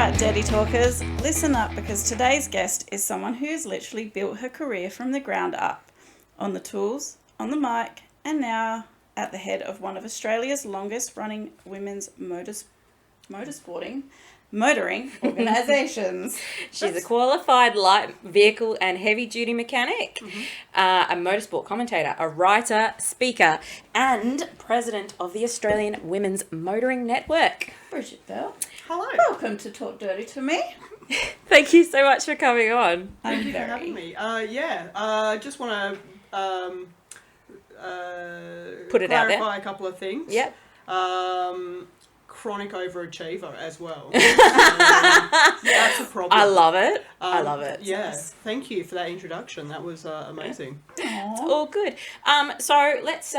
right, Dirty Talkers, listen up because today's guest is someone who's literally built her career from the ground up, on the tools, on the mic, and now at the head of one of Australia's longest running women's motoring organisations. She's a qualified light vehicle and heavy duty mechanic, a motorsport commentator, a writer, speaker, and president of the Australian Women's Motoring Network. Bridget Bell. Hello. Welcome to Talk Dirty to Me. Thank you so much for coming on. Thank you for having me. I just want to Put it out there. clarify a couple of things. Yep. Chronic overachiever as well. That's a problem. I love it. I love it. Yeah. Thank you for that introduction. That was amazing. It's all good. So let's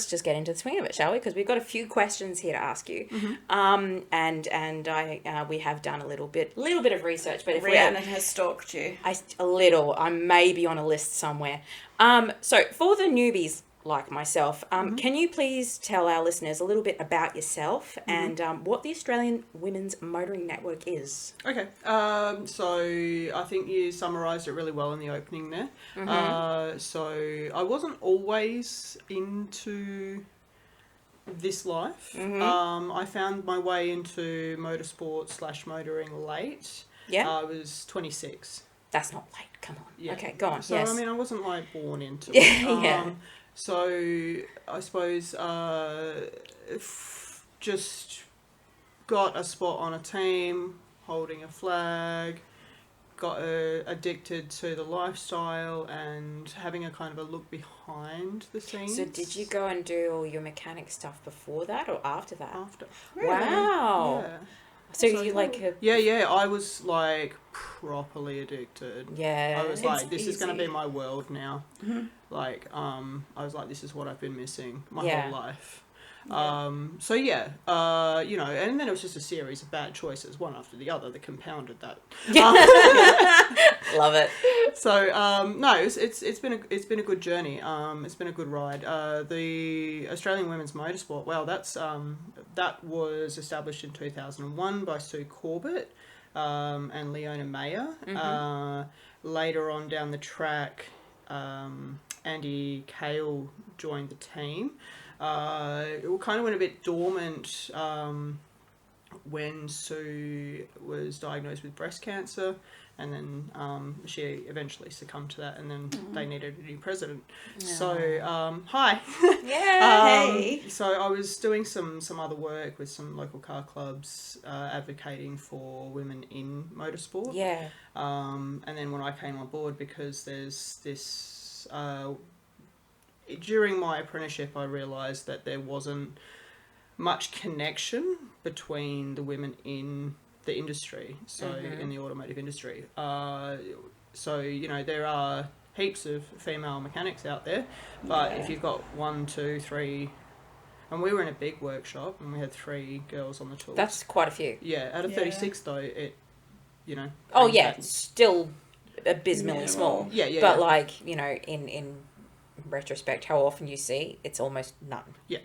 just get into the swing of it, shall we? Because we've got a few questions here to ask you. And we have done a little bit of research, but if Rhiannon has stalked you. I may be on a list somewhere. So for the newbies like myself, can you please tell our listeners a little bit about yourself and what the Australian Women's Motoring Network is? Okay. So I think you summarised it really well in the opening there. So I wasn't always into this life. I found my way into motorsport / motoring late. Yeah. I was 26. That's not late. Come on. Yeah. Okay, go on. So, yes. I mean, I wasn't, like, born into it. Yeah. So, I suppose, just got a spot on a team, holding a flag, got addicted to the lifestyle and having a kind of a look behind the scenes. So did you go and do all your mechanic stuff before that or after that? After. Wow. Yeah. So you like... Yeah, I was, like, properly addicted. Yeah. I was It's like, this is going to easy. be my world now. Like, I was like, this is what I've been missing my Yeah. whole life. And then it was just a series of bad choices, one after the other, that compounded that. Love it. So no, it's been a good journey. It's been a good ride. The Australian Women's Motorsport. Well, that was established in 2001 by Sue Corbett and Leona Mayer. Later on down the track, Andy Cale joined the team. It kind of went a bit dormant when Sue was diagnosed with breast cancer, and then she eventually succumbed to that, and then they needed a new president. So, hi. Yeah. Hey. So I was doing some other work with some local car clubs, advocating for women in motorsport. Yeah. And then when I came on board, because there's this... during my apprenticeship, I realised that there wasn't much connection between the women in the industry, so in the automotive industry. So, you know, there are heaps of female mechanics out there, but if you've got 1, 2, 3... And we were in a big workshop, and we had 3 girls on the tools. That's quite a few. Yeah, out of 36, though, it, you know... Oh, yeah, it's still abysmally small. Yeah. But, like, you know, in retrospect, how often you see, it's almost none. Yeah.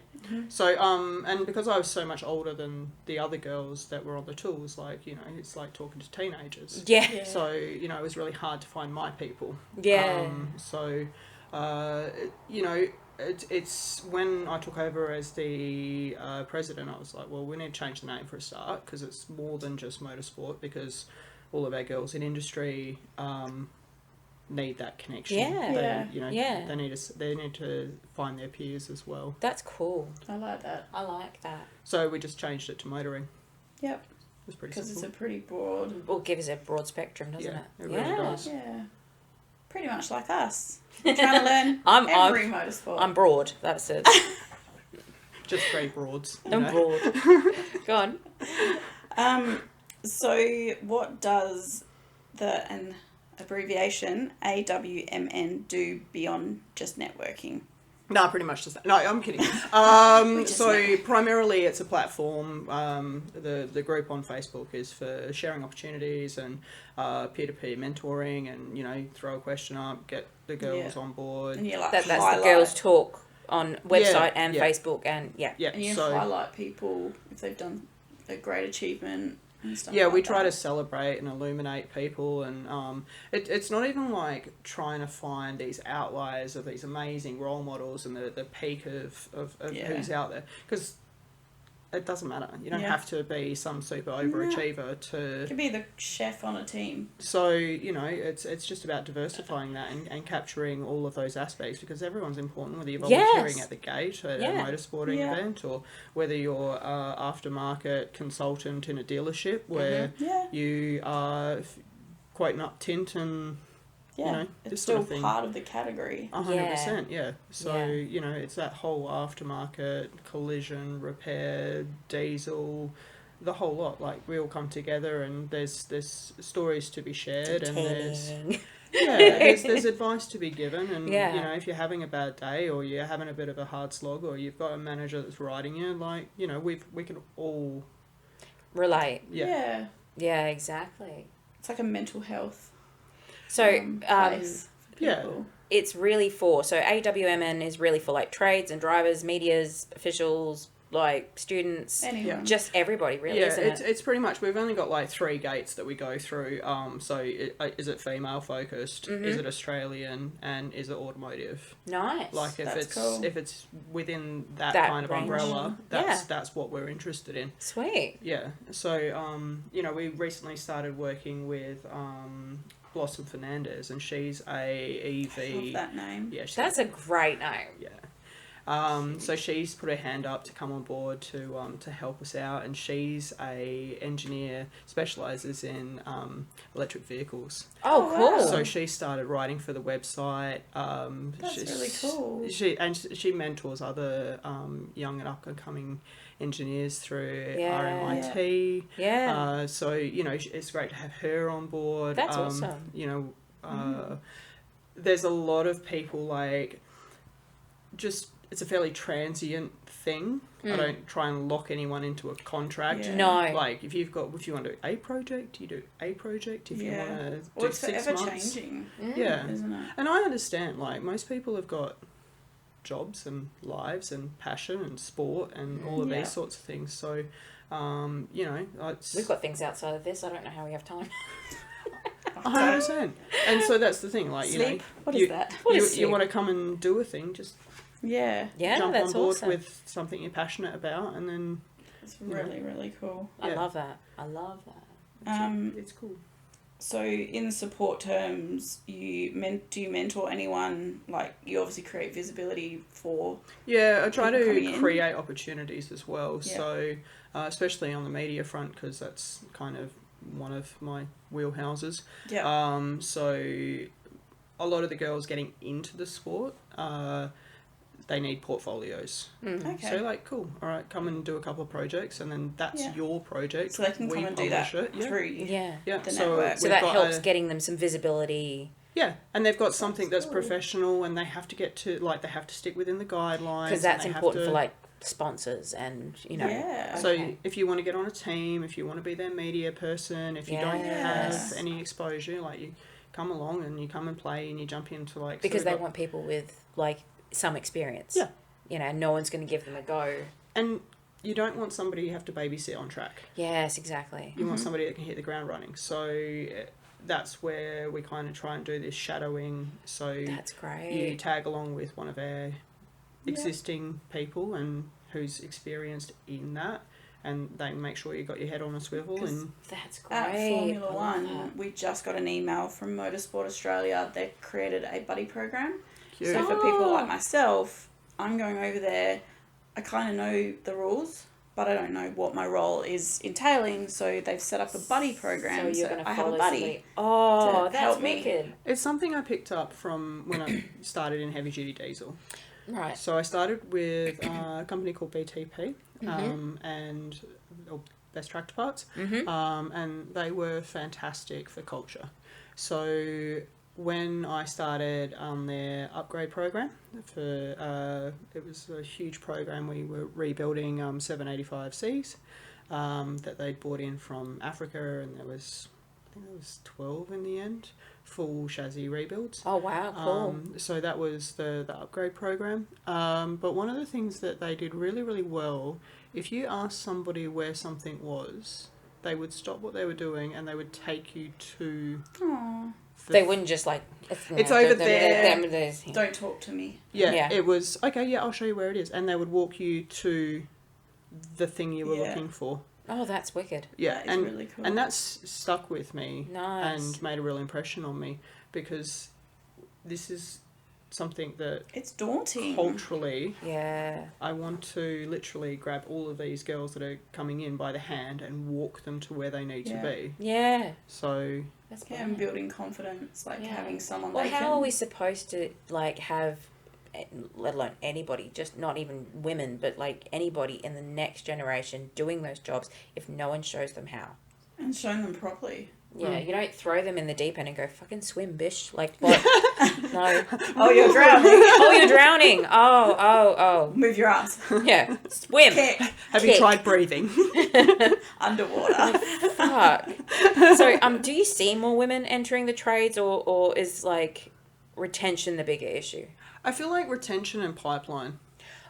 So, and because I was so much older than the other girls that were on the tools, like, you know, it's like talking to teenagers. Yeah. So, you know, it was really hard to find my people. Yeah. You know, it's when I took over as the president, I was like, well, we need to change the name for a start, because it's more than just motorsport, because all of our girls in industry need that connection. Yeah. They need to find their peers as well. That's cool. I like that. I like that. So we just changed it to motoring. Yep. It's pretty Because simple. it's a pretty broad... Well, gives it a broad spectrum, doesn't it? It really does. Yeah. Pretty much like us. Trying to learn every motorsport. I'm broad. That's it. Just 3 broads. I'm broad. Go on. So what does the abbreviation AWMN do beyond just networking? No, pretty much just that. No, I'm kidding. So primarily it's a platform. The group on Facebook is for sharing opportunities and peer-to-peer mentoring, and, you know, throw a question up, get the girls on board. And you like that's the girls talk on website and Facebook and and you highlight people if they've done a great achievement and stuff Yeah, like we try that. to celebrate and illuminate people, and it's not even like trying to find these outliers of these amazing role models and the peak of Yeah. who's out there, because it doesn't matter. You don't Yeah. have to be some super No. overachiever to. Could be the chef on a team. So, you know, it's just about diversifying that and capturing all of those aspects, because everyone's important, whether you're volunteering Yes. at the gate at Yeah. a motorsporting Yeah. event, or whether you're a aftermarket consultant in a dealership where Yeah. you are quoting up tint and, Yeah. you know, It's this still sort of thing. part of the category. 100%, yeah. So, Yeah. you know, it's that whole aftermarket, collision, repair, diesel, the whole lot. Like, we all come together, and there's stories to be shared, and there's there's advice to be given, and Yeah. you know, if you're having a bad day, or you're having a bit of a hard slog, or you've got a manager that's riding you, like, you know, we can all relate. yeah. Exactly. It's like a mental health So place for yeah. people. it's really for, so AWMN is really for like trades and drivers, medias, officials, like students, Anyone. just everybody really, Yeah, isn't it's it? it's pretty much, we've only got like 3 gates that we go through. So is it female focused? Mhm. Is it Australian? And is it automotive? Nice. Like, if That's it's cool. if it's within that That kind of range. umbrella, Yeah. that's what we're interested in. Sweet. Yeah. So you know, we recently started working with Blossom Fernandez, and she's a EV. I love that name. Yeah, she's That's a great name. yeah. So she's put her hand up to come on board to help us out, and she's a engineer, specialises in electric vehicles. Oh, Oh, cool. wow. So she started writing for the website. That's really cool. She mentors other young and up and coming engineers through Yeah. RMIT. yeah. So you know, it's great to have her on board. That's awesome. You know, there's a lot of people like just. It's a fairly transient thing. I don't try and lock anyone into a contract. Yeah. No. Like, if you want to do a project, you do a project. If you want to do Well, it's 6 forever months, changing, yeah. isn't it? And I understand. Like, most people have got jobs and lives and passion and sport and all of Yeah. these sorts of things. So, you know, it's We've got things outside of this. I don't know how we have time. 100%. And so that's the thing. Like, you know, Sleep. What you, is that? What you, is you sleep? want to come and do a thing, just Yeah. Yeah, jump that's on board awesome. with something you're passionate about, and then It's really, really cool. I yeah. love that. I love that. it's cool. So, in support terms, do you mentor anyone? Like, you obviously create visibility for. Yeah, I try people to coming in. create opportunities as well. Yeah. So, especially on the media front, because that's kind of one of my wheelhouses. Yeah. So, a lot of the girls getting into the sport, they need portfolios. Okay. So, like, cool. All right, come and do a couple of projects, and then that's Yeah. your project. So they can come We and do that publish it. Yeah. through you. Yeah. Yeah. the So, network. So we've that got helps a- getting them some visibility Yeah, and they've got something that's cool. professional, and they have to get to, like, they have to stick within the guidelines. because that's and they have important to- for like sponsors and you know. Yeah. So Okay. if you want to get on a team, if you want to be their media person, if you don't Yes. have any exposure, like, you come along and you come and play and you jump into, like... Because so they we've got- want people with like some experience. Yeah. You know, no one's going to give them a go. And you don't want somebody you have to babysit on track. Yes, exactly. You want somebody that can hit the ground running. So that's where we kind of try and do this shadowing. So That's you great. tag along with one of our existing people and who's experienced in that, and they make sure you got your head on a swivel. And That's great. At Formula I love One, that. we just got an email from Motorsport Australia. They created a buddy program. cute. So for people like myself, I'm going over there. I kind of know the rules, but I don't know what my role is entailing. So they've set up a buddy program. So you're going to I have follow a buddy. somebody. Oh, to that's help me. wicked. It's something I picked up from when I started in heavy duty diesel. Right. So I started with a company called BTP, and or Best Tractor Parts, and they were fantastic for culture. So when I started their upgrade program, it was a huge program. We were rebuilding 785Cs that they'd brought in from Africa, and I think there was 12 in the end, full chassis rebuilds. Oh, wow. Cool. So that was the upgrade program. But one of the things that they did really, really well, if you asked somebody where something was, they would stop what they were doing and they would take you to... Aw. They wouldn't just like... It's over there. Don't talk to me. Yeah, it was, okay, yeah, I'll show you where it is. And they would walk you to the thing you were looking for. Oh, that's wicked. Yeah, That is really cool. And that's stuck with me. Nice. And made a real impression on me, because this is something that... It's daunting. Culturally, Yeah. I want to literally grab all of these girls that are coming in by the hand and walk them to where they need to be. Yeah. So... That's Yeah, and building confidence, like having someone Well, they how can... are we supposed to, like, have, let alone anybody, just not even women, but, like, anybody in the next generation doing those jobs if no one shows them how? And showing them properly. Yeah, you don't throw them in the deep end and go, fucking swim, bish. Like, what? No. Oh, you're drowning. Oh, you're drowning. Oh. Move your arms. Yeah. Swim. Kick. Have you tried breathing? Underwater. Fuck. So, do you see more women entering the trades, or is, like, retention the bigger issue? I feel like retention and pipeline.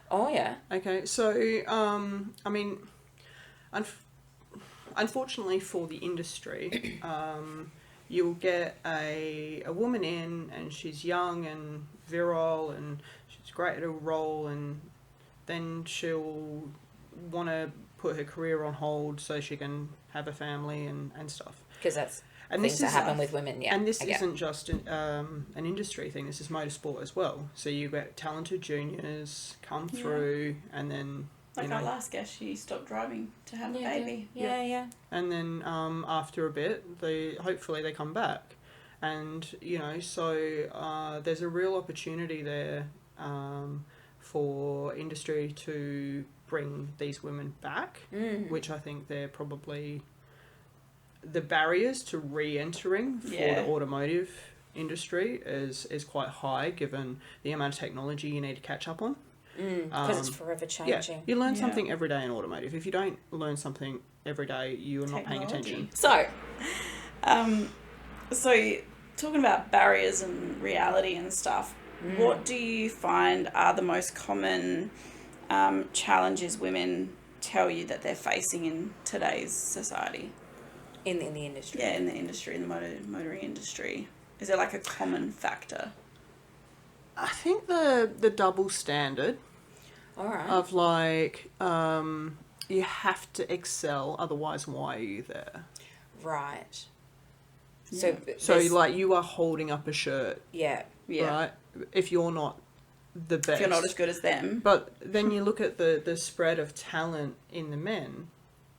Oh, yeah. Okay, so, I mean, unfortunately for the industry, you'll get a woman in and she's young and virile and she's great at her role, and then she'll want to put her career on hold so she can have a family and stuff. Because that's And things that happen with women, yeah. And this isn't just an industry thing, this is motorsport as well. So you get talented juniors come through and then... Like our last guest, she stopped driving to have a baby. Yeah. And then after a bit, hopefully they come back. And, so there's a real opportunity there for industry to bring these women back, which I think they're probably... The barriers to re-entering for the automotive industry is quite high, given the amount of technology you need to catch up on. Because it's forever changing. Yeah, you learn something every day in automotive. If you don't learn something every day, you're not paying attention. So talking about barriers and reality and stuff, what do you find are the most common challenges women tell you that they're facing in today's society? In the industry. Yeah, in the industry, in the motoring industry. Is there like a common factor? I think the double standard of like you have to excel, otherwise why are you there? Right. Yeah. So like you are holding up a shirt. Yeah. Right? If you're not the best. If you're not as good as them. But then you look at the spread of talent in the men,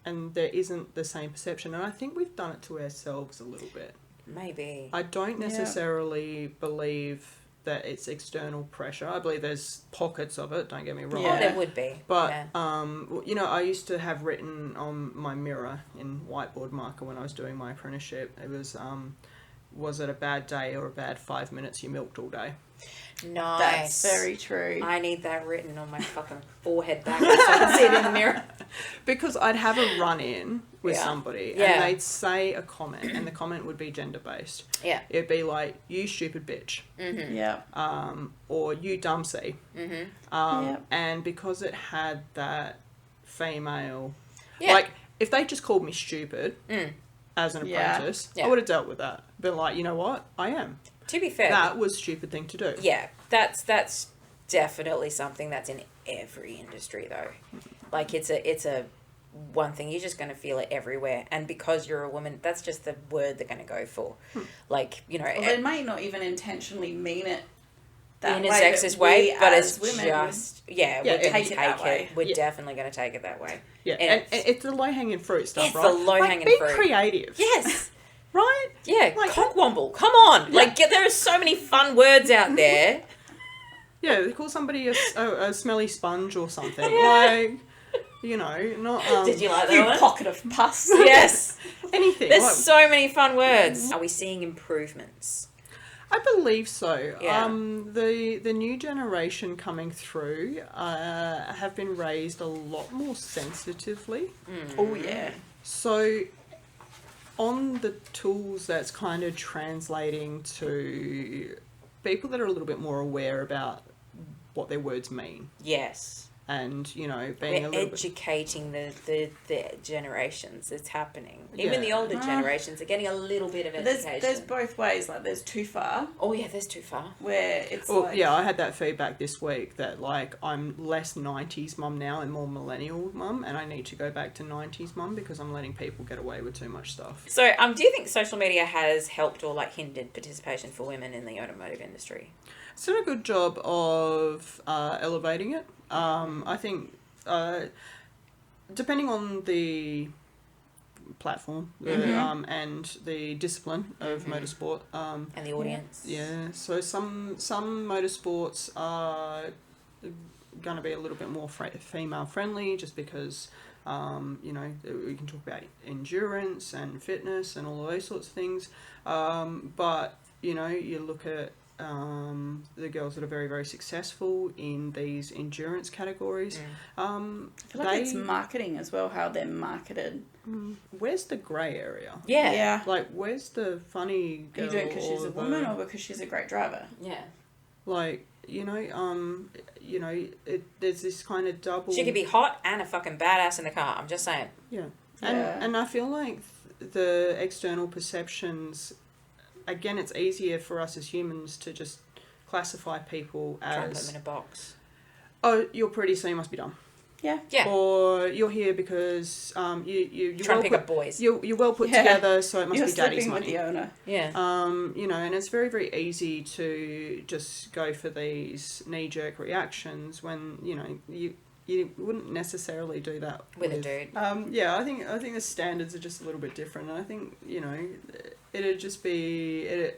and there isn't the same perception. And I think we've done it to ourselves a little bit. Maybe. I don't necessarily believe that it's external pressure. I believe there's pockets of it, don't get me wrong. Oh, there would be. But, I used to have written on my mirror in whiteboard marker when I was doing my apprenticeship, it was it a bad day or a bad 5 minutes you milked all day? Nice. That's very true. I need that written on my fucking forehead back so I can see it in the mirror. Because I'd have a run-in with somebody and they'd say a comment, and the comment would be gender-based. Yeah. It'd be like, you stupid bitch. Mm-hmm. Yeah. Or you dumb C. Mm-hmm. And because it had that female... Like, if they just called me stupid as an apprentice, I would have dealt with that. But like, you know what? I am. To be fair, that was a stupid thing to do. Yeah, that's definitely something that's in every industry though. Like it's a one thing, you're just going to feel it everywhere, and because you're a woman, that's just the word they're going to go for. Like, well, they may not even intentionally mean it that in a way, sexist way, but it's women just we're definitely going to take it that way. Yeah, and it's the low-hanging fruit stuff, it's right? the low-hanging fruit. fruit. Be creative. Yes. Right? Yeah, like, cockwomble. Come on. Yeah. Like, there are so many fun words out there. Yeah, they call somebody a smelly sponge or something. Like, not... Did you like that you one? Pocket of pus. Yes. Anything. There's so many fun words. Are we seeing improvements? I believe so. Yeah. The new generation coming through have been raised a lot more sensitively. Oh, yeah. So... on the tools, that's kind of translating to people that are a little bit more aware about what their words mean. Yes. and being a We're little bit. educating the generations. It's happening. Even the older generations are getting a little bit of education. There's both ways. Like, there's too far. Oh yeah, there's too far. Where it's Well, yeah, I had that feedback this week that like I'm less 90s mum now and more millennial mum, and I need to go back to 90s mum because I'm letting people get away with too much stuff. So, do you think social media has helped or like hindered participation for women in the automotive industry? It's done a good job of elevating it. I think depending on the platform and the discipline of motorsport And the audience. yeah, so some motorsports are going to be a little bit more female friendly just because we can talk about endurance and fitness and all of those sorts of things, but you look at the girls that are very, very successful in these endurance categories. I feel like it's marketing as well, how they're marketed. Where's the grey area? Yeah. Like, where's the funny girl? Are you doing it because she's a woman or because she's a great driver? Yeah. Like, there's this kind of double... She could be hot and a fucking badass in the car. I'm just saying. Yeah. And I feel like the external perceptions... Again, it's easier for us as humans to just classify people as... Try and put them in a box. Oh, you're pretty, so you must be dumb. Yeah. Yeah. Or you're here because you're trying to pick up boys. You're well put together, so it must be daddy's sleeping money. with the owner. Yeah. And it's very, very easy to just go for these knee-jerk reactions when, you wouldn't necessally do that with a dude. I think the standards are just a little bit different. And I think, it'd just be... and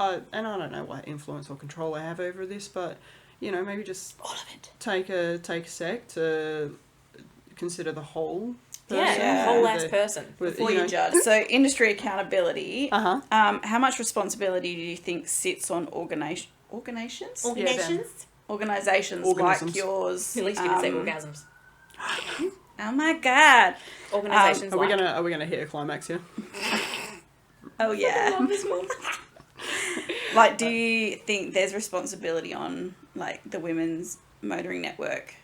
I don't know what influence or control I have over this, but... maybe just all of it. Take a sec to consider the whole person. Yeah, whole ass person. Before you judge. So, industry accountability. Uh-huh. How much responsibility do you think sits on organizations? Organizations like yours. At least you can say orgasms. Oh my god. Organizations are we gonna hit a climax here? Oh yeah. Like, do you think there's responsibility on like the Women's Motoring Network?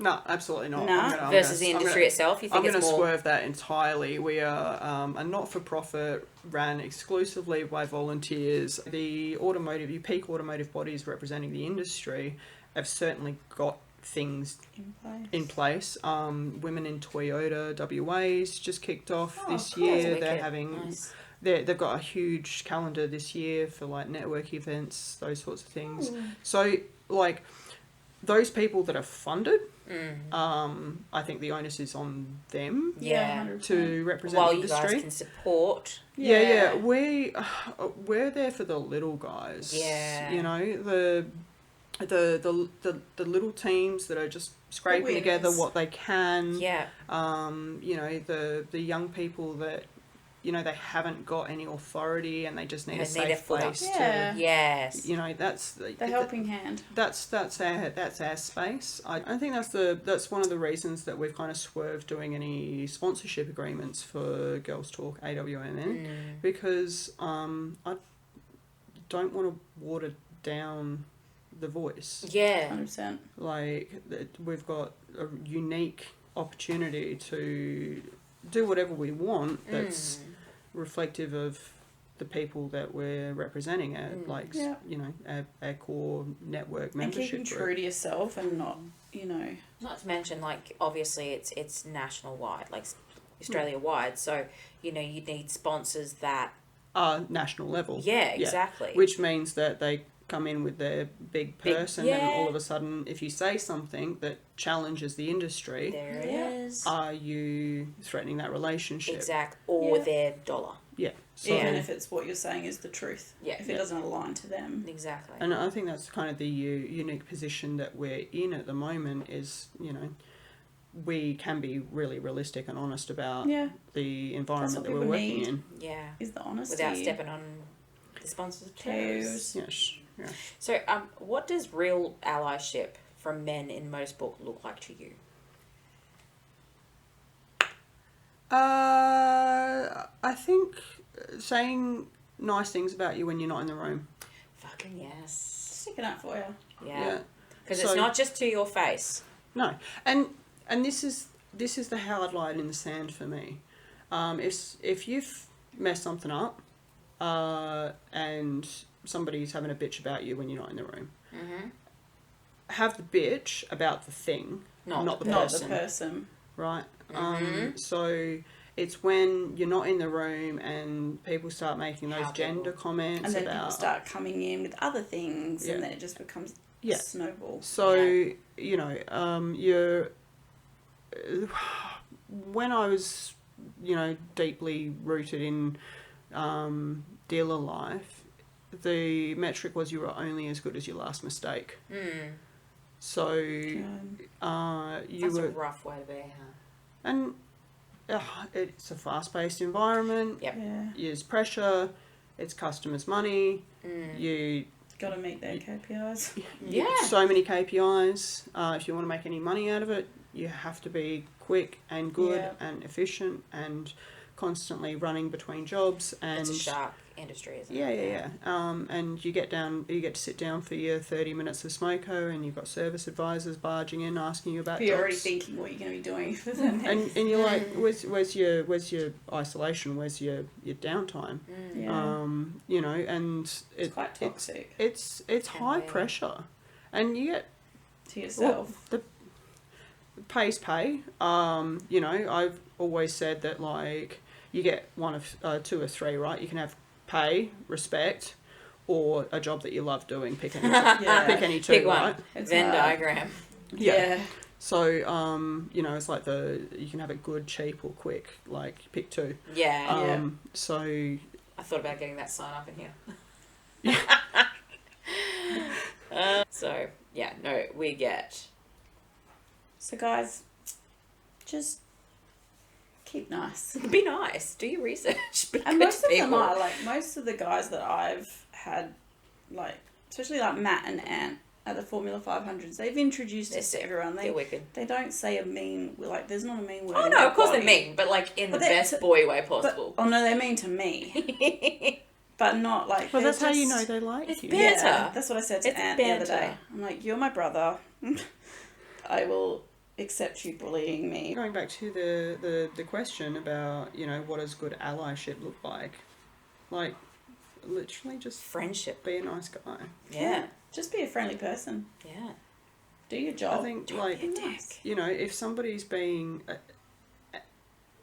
No, absolutely not. No? Versus the industry itself, you think I'm it's going to more... swerve that entirely. We are a not-for-profit ran exclusively by volunteers. The peak automotive bodies representing the industry have certainly got things in place. Women in Toyota WA's just kicked off this year. They're having... Nice. They've got a huge calendar this year for like network events, those sorts of things. So like those people that are funded, I think the onus is on them to represent the industry. While you guys can support. Yeah. We're there for the little guys. Yeah. The little teams that are just scraping together what they can. Yeah. The young people that they haven't got any authority and they just need a safe place to... Yes. That's the helping hand. That's our space. I think that's one of the reasons that we've kind of swerved doing any sponsorship agreements for Girls Talk AWMN because I don't want to water down the voice. Yeah. 100%. Like, we've got a unique opportunity to do whatever we want that's reflective of the people that we're representing at our core network membership and keeping group. true to yourself and not not to mention, like, obviously it's national wide, like Australia wide, so you need sponsors that are national level. Exactly. Which means that they come in with their big purse and then all of a sudden if you say something that challenges the industry, there it is. Are you threatening that relationship? Or their dollar. Yeah. So, even if it's what you're saying is the truth. Yeah. If it doesn't align to them. Exactly. And I think that's kind of the unique position that we're in at the moment is, we can be really realistic and honest about the environment that we're working in. Yeah. Is the honesty. Without stepping on the sponsors' toes. Yes. Yeah. So, what does real allyship from men in motorsport look like to you? I think saying nice things about you when you're not in the room. Fucking yes. Sticking up for you. Yeah. Because it's not just to your face. No, and this is the hard line in the sand for me. If you've messed something up, and somebody's having a bitch about you when you're not in the room, have the bitch about the thing, not the person. Right. So it's when you're not in the room and people start making those gender comments, and then about people start coming in with other things, and then it just becomes a snowball. So you know, when I was, you know, deeply rooted in dealer life, the metric was you were only as good as your last mistake. So that's a rough way to be, huh? And it's a fast-paced environment. Yep. Yeah. There's pressure. It's customers' money. You got to meet their KPIs. So many KPIs. If you want to make any money out of it, you have to be quick and good and efficient and constantly running between jobs. And it's a sharp industry, isn't it? Yeah. And you get to sit down for your 30 minutes of smoko, and you've got service advisors barging in asking you about But you're jobs. already thinking what you're going to be doing for the next. And you're like, where's your isolation? Where's your downtime? You know, and it's quite toxic. It's high pressure, and you get to yourself. The pay's pay. You know, I've always said that, like, you get one of two or three, right? You can have pay, respect, or a job that you love doing. Pick any, pick any two, pick one. right? It's Venn diagram. Yeah. So, you know, it's like you can have it good, cheap, or quick. Like, pick two. Yeah. So I thought about getting that sign up in here. So yeah, no, we get. So guys, just keep nice. Be nice. Do your research. Be And good most to of them people. are, like, most of the guys that I've had, like, especially like Matt and Ant at the Formula 500s, they've introduced us to everyone. They're wicked. They don't say a mean, like, there's not a mean word. Oh in no, their of course body. they're mean, but like in But the they're best boy way possible. Oh no, they're mean to me. But not like. well, that's they're how you just- know they like It's you. better. Yeah, that's what I said to It's Ant the other banter. day. I'm like, you're my brother. I will accept you bullying me. Going back to the question about, you know, what does good allyship look like? Like, literally just Friendship. be a nice guy. Yeah. Just be a friendly person. Yeah. Do your job. I think, Don't like, be a dick. you know, if somebody's being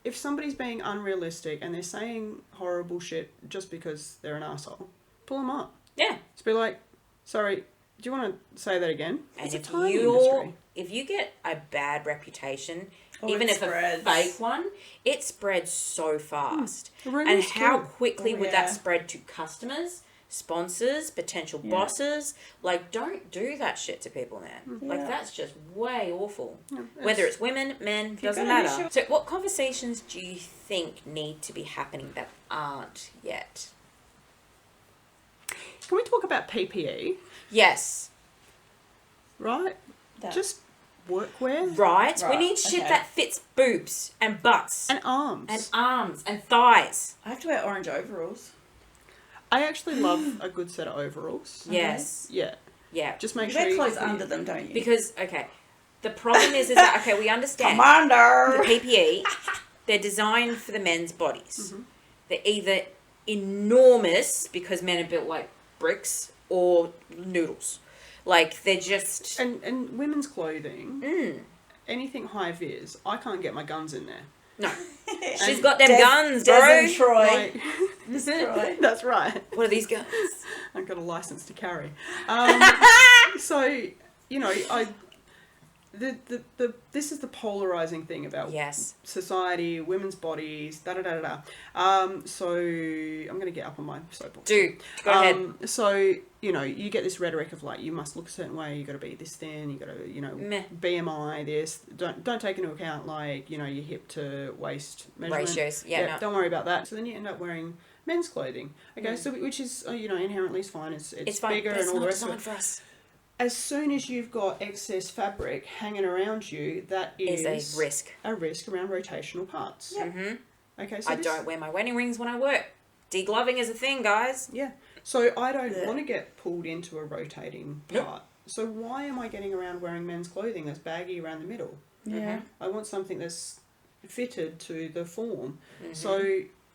unrealistic and they're saying horrible shit just because they're an asshole, pull them up. Yeah. Just be like, sorry, do you want to say that again? And It's a if tiny you industry. if you get a bad reputation, Oh, even it if spreads. a fake one, it spreads so fast. The And rumours how too. quickly Oh, would yeah. that spread to customers, sponsors, potential Yeah. bosses? Like, don't do that shit to people, man. Like, Yeah. that's just way awful. Yeah, Whether it's women, men, you're doesn't gonna be matter. sure- So what conversations do you think need to be happening that aren't yet? Can we talk about PPE, Yes. right? That- Just workwear Right? We Right, need shit okay. that fits boobs and butts and arms. and arms and thighs. I have to wear orange overalls. I actually love a good set of overalls. Yes. Yeah. Yeah. Just make You sure wear you clothes under them, don't you? Because, okay, the problem is that, okay, we understand. Commander! The PPE, they're designed for the men's bodies. Mm-hmm. They're either enormous because men are built like bricks or noodles. Like, they're just... And women's clothing, anything high vis, I can't get my guns in there. No. She's got them guns, Des bro. and Troy. Like, Troy. that's right. What are these guns? I've got a license to carry. So, you know, this is the polarizing thing about Yes. society, women's bodies, da-da-da-da-da. So I'm going to get up on my soapbox. Dude, go ahead. So, you know, you get this rhetoric of, like, you must look a certain way, you got to be this thin, you got to, you know, Meh. BMI, this. Don't take into account, like, you know, your hip to waist measurement. Ratios. Yeah, no. Don't worry about that. So then you end up wearing men's clothing. Okay, so which is, you know, inherently is fine. It's fine, bigger but it's and all the not rest of designed it. for us. As soon as you've got excess fabric hanging around you, that Is is a risk. a risk around rotational parts. Mm-hmm. Okay, so I don't wear my wedding rings when I work. Degloving is a thing, guys. Yeah. So I don't Yeah. want to get pulled into a rotating Nope. part. So why am I getting around wearing men's clothing that's baggy around the middle? Yeah. I want something that's fitted to the form. Mm-hmm. So,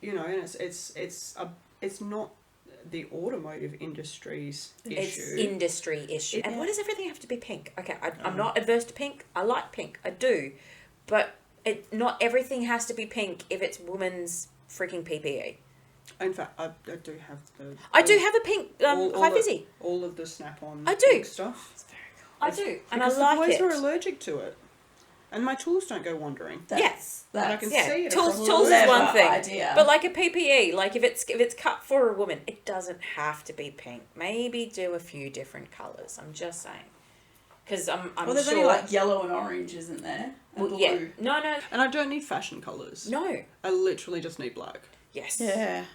you know, and it's not the automotive industry's issue. It's industry issue. And Yeah. why does everything have to be pink? Okay, I'm not adverse to pink. I like pink. I do. But not everything has to be pink if it's women's freaking PPE. In fact, I do have the... I do have a pink high vis. All of the snap-on I do. pink stuff. It's very cool. I do. And I Because like the boys it. are allergic to it. And my tools don't go wandering. Yes. And I can That's see it Tools across is clever one thing. idea. But like a PPE, like if it's cut for a woman, it doesn't have to be pink. Maybe do a few different colours. I'm just saying. Because I'm well, there's sure... only like yellow and orange, isn't there? And Well, blue. yeah. No. And I don't need fashion colours. No. I literally just need black. Yes. Yeah.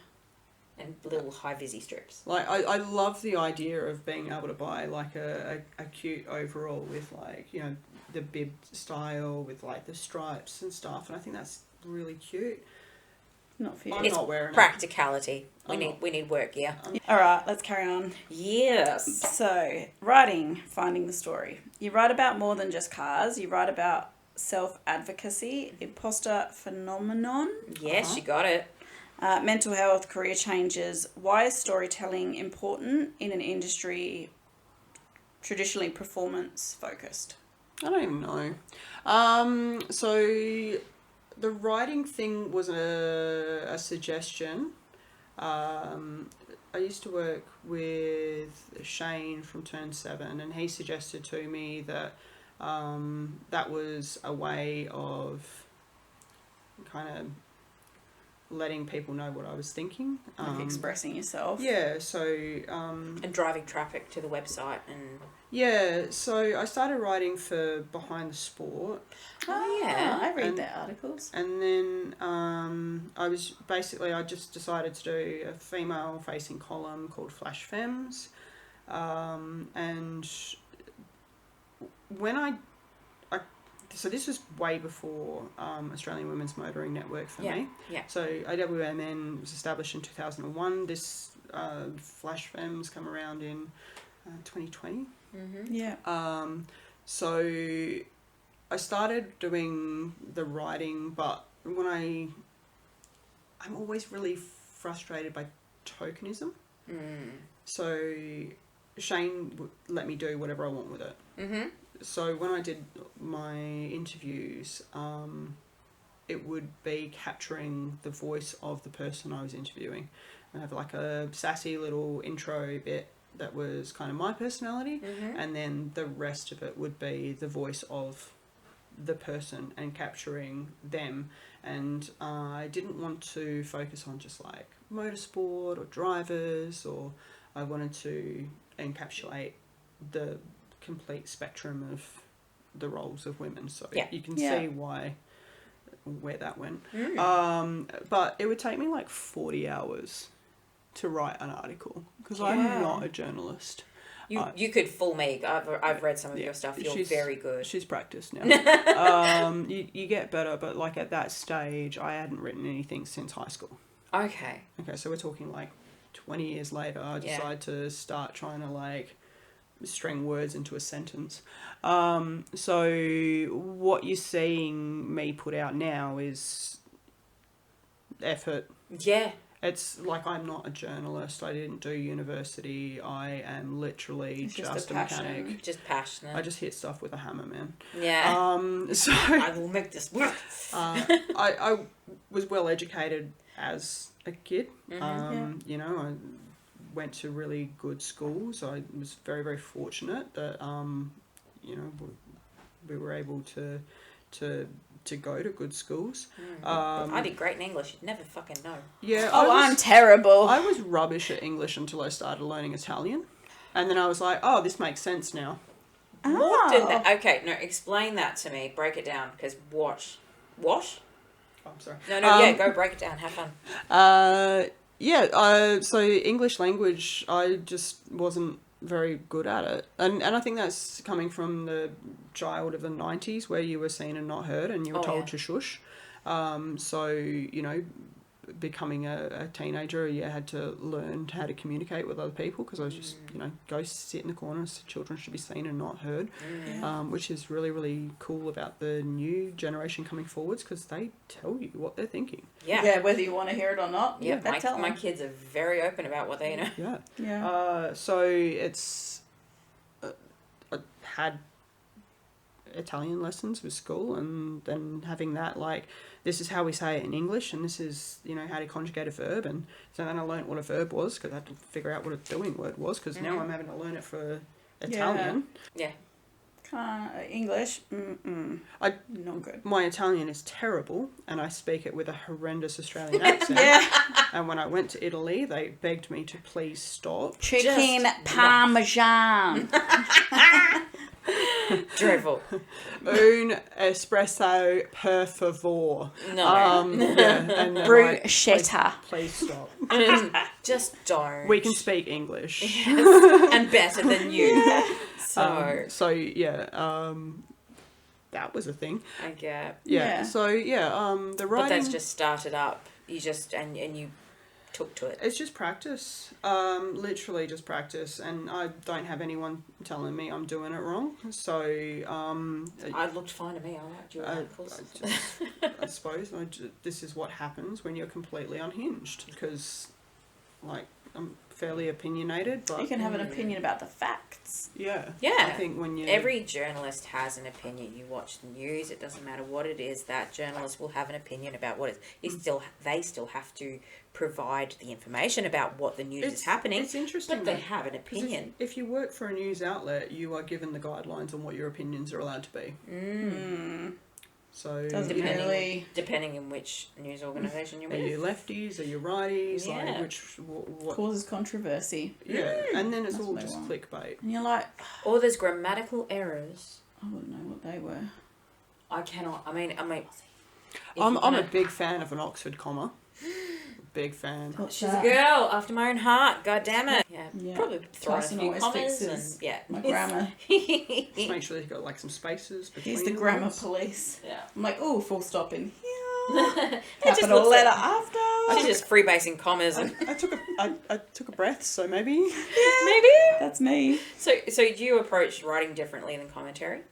And little high-vis strips. Like, I love the idea of being able to buy, like, a cute overall with, like, you know, the bib style with, like, the stripes and stuff. And I think that's really cute. Not for you. I'm It's not wearing practicality. I'm We need work, yeah. All right, let's carry on. Yes. So, writing, finding the story. You write about more than just cars. You write about self-advocacy, imposter phenomenon, Yes, you got it. mental health, career changes. Why is storytelling important in an industry traditionally performance-focused? I don't even know. So the writing thing was a suggestion. I used to work with Shane from Turn 7, and he suggested to me that that was a way of kind of letting people know what I was thinking. Like expressing yourself. Yeah, so... And driving traffic to the website and... yeah, so I started writing for Behind the Sport. Oh, yeah. I read And- their articles. And then I just decided to do a female-facing column called Flash Femmes. And when so this was way before Australian Women's Motoring Network for me. Yeah. So AWMN was established in 2001. This Flash Femmes come around in 2020. Mm-hmm. Yeah. So I started doing the writing, but I'm always really frustrated by tokenism. Mm. So Shane let me do whatever I want with it. Mm-hmm. So when I did my interviews, it would be capturing the voice of the person I was interviewing. I have like a sassy little intro bit that was kind of my personality, Mm-hmm. and then the rest of it would be the voice of the person and capturing them. And I didn't want to focus on just like motorsport or drivers, or I wanted to encapsulate the complete spectrum of the roles of women. So Yeah. you can Yeah. see where that went. Mm. But it would take me like 40 hours to write an article because Yeah. I'm not a journalist. You could fool me. I've read some of your stuff. You're very good. She's practiced now. You get better, but like at that stage, I hadn't written anything since high school. Okay. Okay, so we're talking like 20 years later, I Yeah. decided to start trying to like string words into a sentence. So what you're seeing me put out now is effort. Yeah. It's like I'm not a journalist. I didn't do university. I am literally It's just just a a mechanic. passion. Just passionate. I just hit stuff with a hammer, man. Yeah. So I will make this work. I was well educated as a kid. Mm-hmm. You know, I went to really good schools. I was very, very fortunate that you know, we were able to go to good schools. I did great in English. You'd never fucking know. Yeah. Oh, I'm terrible. I was rubbish at English until I started learning Italian, and then I was like, oh, this makes sense now. What did that? Okay, no, explain that to me. Break it down, because wash? Oh, I'm sorry. No, yeah, go break it down. Have fun. So English language, I just wasn't very good at it. And I think that's coming from the child of the 90s where you were seen and not heard and you were told to shush. So, you know, becoming a teenager, I had to learn how to communicate with other people, because I was just, go sit in the corners. Children should be seen and not heard, which is really, really cool about the new generation coming forwards, because they tell you what they're thinking. Yeah, whether you want to hear it or not. Yeah, my kids are very open about what they know. Yeah. Yeah. So it's... I had Italian lessons with school, and then having that, like, this is how we say it in English, and this is, how to conjugate a verb. And so then I learnt what a verb was, because I had to figure out what a doing word was, because now I'm having to learn it for Italian. Yeah. English, not good. My Italian is terrible, and I speak it with a horrendous Australian accent. And when I went to Italy, they begged me to please stop. Chicken parmesan. Dreadful. Un espresso per favor. No. And Bruschetta. please stop. Just don't. We can speak English. And better than you. So that was a thing. I get. Yeah. So the writing. But that's just started up. You just and you took to it. It's just practice. Literally just practice, and I don't have anyone telling me I'm doing it wrong. So I looked fine to me. I liked your articles. I suppose this is what happens when you're completely unhinged, because, like, I'm fairly opinionated, but You can have an opinion about the facts. yeah. Yeah. I think when you Every journalist has an opinion. You watch the news, it doesn't matter what it is, that journalist will have an opinion about what it is. They still have to provide the information about what the news is happening. It's interesting, but they though, have an 'cause opinion. If you work for a news outlet, you are given the guidelines on what your opinions are allowed to be. So Doesn't really... Depending on which news organisation you're Are with. you lefties? Are you righties? Yeah. Like what? Causes controversy. Yeah, and then it's That's all what they just want. clickbait. And you're like, Or there's grammatical errors. I wouldn't know what they were. I cannot. I mean. I'm a big fan of an Oxford comma. Big fan. She's a girl after my own heart. God damn it. Yeah. Probably throw a Tyson few always commas fixes and my grammar. Just make sure you've got like some spaces between. He's the the grammar words. police. Yeah. I'm like, oh, full stop in here. It just Capital looks letter like- after. She's just freebasing commas and I took a breath, so maybe. maybe. That's me. So do you approach writing differently than commentary?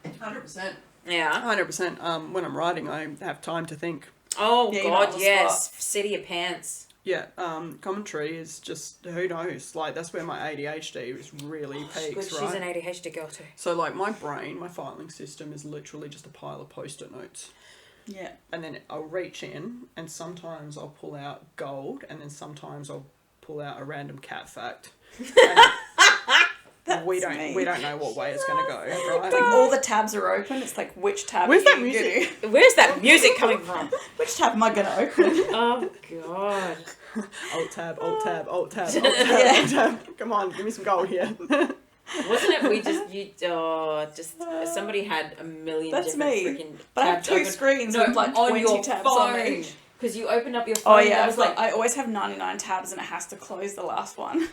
100%. Yeah. 100%. When I'm writing, I have time to think. Oh Yeah, you're not on God, the yes. spot. Sit of your pants. Yeah, commentary is just, who knows? Like, that's where my ADHD is really peaks, She's right? an ADHD girl too. So, like, my brain, my filing system is literally just a pile of Post-it notes. Yeah. And then I'll reach in, and sometimes I'll pull out gold, and then sometimes I'll pull out a random cat fact. We don't know what way it's going to go, right? It's like all the tabs are open. It's like, which tab Where's are that you music? gonna- Where's that music coming from? Which tab am I going to open? Oh God. Alt tab, alt tab, alt tab, alt tab, Yeah. alt tab. Come on, give me some gold here. Wasn't it somebody had a million That's different me. freaking But I have tabs two open. screens No, with like on 20 your tabs on phone. each. Because you opened up your phone. Oh yeah, I was like I always have 99 tabs and it has to close the last one.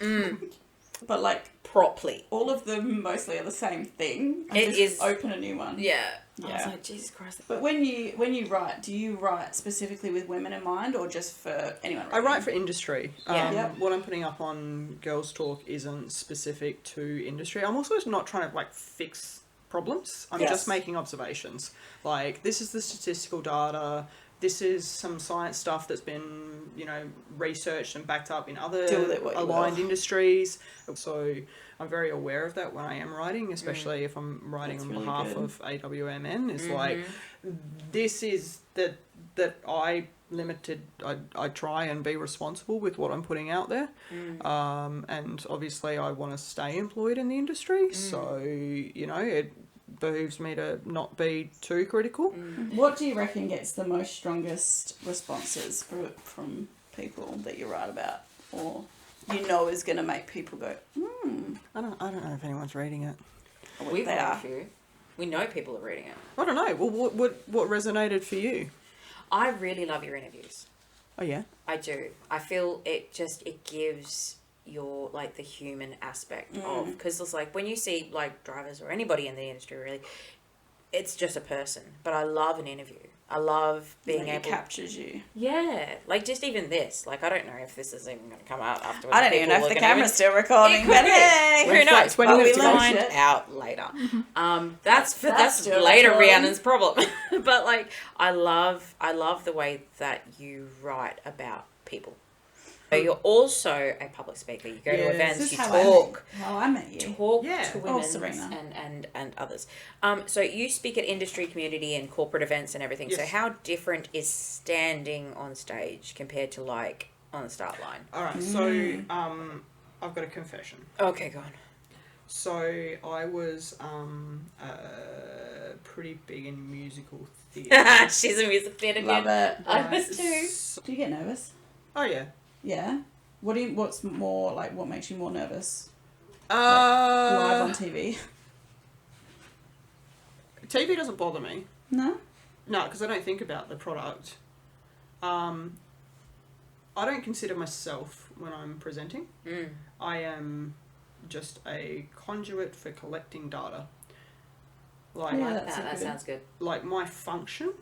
But like properly. all of them mostly are the same thing. I It just is- open a new one. Yeah. I was Yeah. like, Jesus Christ. But when you write, do you write specifically with women in mind or just for anyone? I write for industry. Yeah. Yep. What I'm putting up on Girls Talk isn't specific to industry. I'm also not trying to like fix problems. I'm Yes. just making observations. Like, this is the statistical data. This is some science stuff that's been, researched and backed up in other Deal with it what you aligned will. industries. So I'm very aware of that when I am writing, especially if I'm writing That's on really behalf good. of AWMN. It's like, this is that I try and be responsible with what I'm putting out there. And obviously I want to stay employed in the industry. So, it behooves me to not be too critical. What do you reckon gets the most strongest responses from people that you write about, or is going to make people go, I don't know if anyone's reading it. We've they read a are. few. We know people are reading it. I don't know. Well, what resonated for you? I really love your interviews. Oh yeah. I do. I feel it gives your like the human aspect of, because it's like when you see like drivers or anybody in the industry really, it's just a person. But I love an interview I love being Like, it able. captures you. Yeah, like just even this. Like I don't know if this is even going to come out afterwards. I don't even know People if the are gonna camera's still recording, It could but be. hey! Who It's knows? like 20 But we minutes ago. find out later. That's That's still later recording. Rhiannon's problem. But like, I love the way that you write about people. So you're also a public speaker. You go to Yes. events. This is You how I met you. talk Yeah. to Oh, women Serena. and others. So you speak at industry, community, and corporate events and everything. So Yes. how different is standing on stage compared to like on the start line? All right. So I've got a confession. Okay, go on. So I was pretty big in musical theatre. She's a music theatre kid. Love it. I was too. So- Do you get nervous? oh yeah. Yeah. What's more like? What makes you more nervous? Uh, Live on TV? TV doesn't bother me. No. No, because I don't think about the product. I don't consider myself when I'm presenting. Mm. I am just a conduit for collecting data. Like, Yeah, That, that's that good. sounds good. like my function,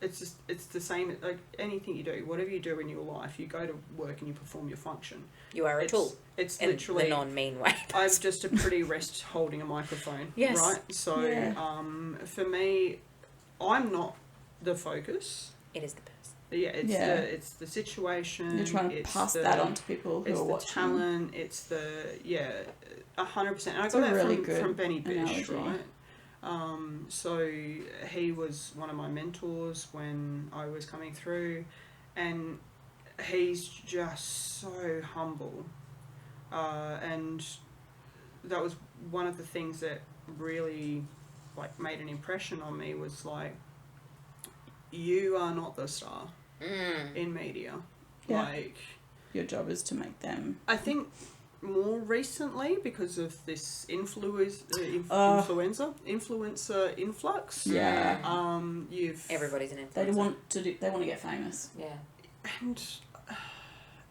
it's the same. Like anything you do, whatever you do in your life, you go to work and you perform your function. You are a tool. It's In literally the non-mean way. I'm just a pretty rest holding a microphone. Yes. Right. So Yeah. for me, I'm not the focus. It is the person. Yeah, it's the situation. You're trying to it's pass the, that on to people who It's are the watching. talent. It's the 100%. And I It's got a that really from good Benny Bish, analogy. right? So he was one of my mentors when I was coming through, and he's just so humble, and that was one of the things that really like made an impression on me. Was like, you are not the star in media. Yeah. Like, Your job is to make them. I think more recently because of this influencer influx. Yeah. You've Everybody's an influencer. They want to get famous. Yeah. and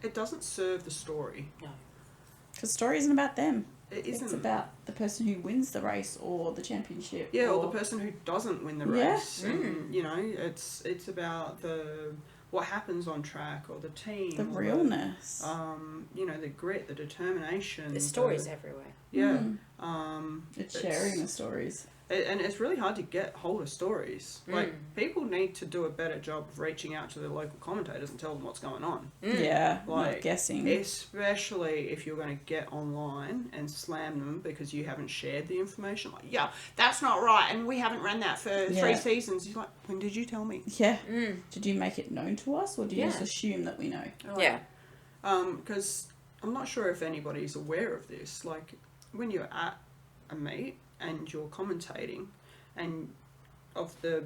it doesn't serve the story. No. Because story isn't about them. It isn't. It's about the person who wins the race or the championship. yeah, or the person who doesn't win the Yeah. race. And, it's about what happens on track or the team. the or realness. the grit, the determination. There's stories everywhere. Yeah. Mm. It's sharing the stories. And it's really hard to get hold of stories. Like, people need to do a better job of reaching out to their local commentators and tell them what's going on. Yeah, Like, not guessing. Especially if you're going to get online and slam them because you haven't shared the information. Like, yeah, that's not right, and we haven't run that for 3 seasons. You're like, when did you tell me? Yeah. Did you make it known to us, or do you Yeah. just assume that we know? Yeah. Because I'm not sure if anybody's aware of this. Like, when you're at a meet and you're commentating, and of the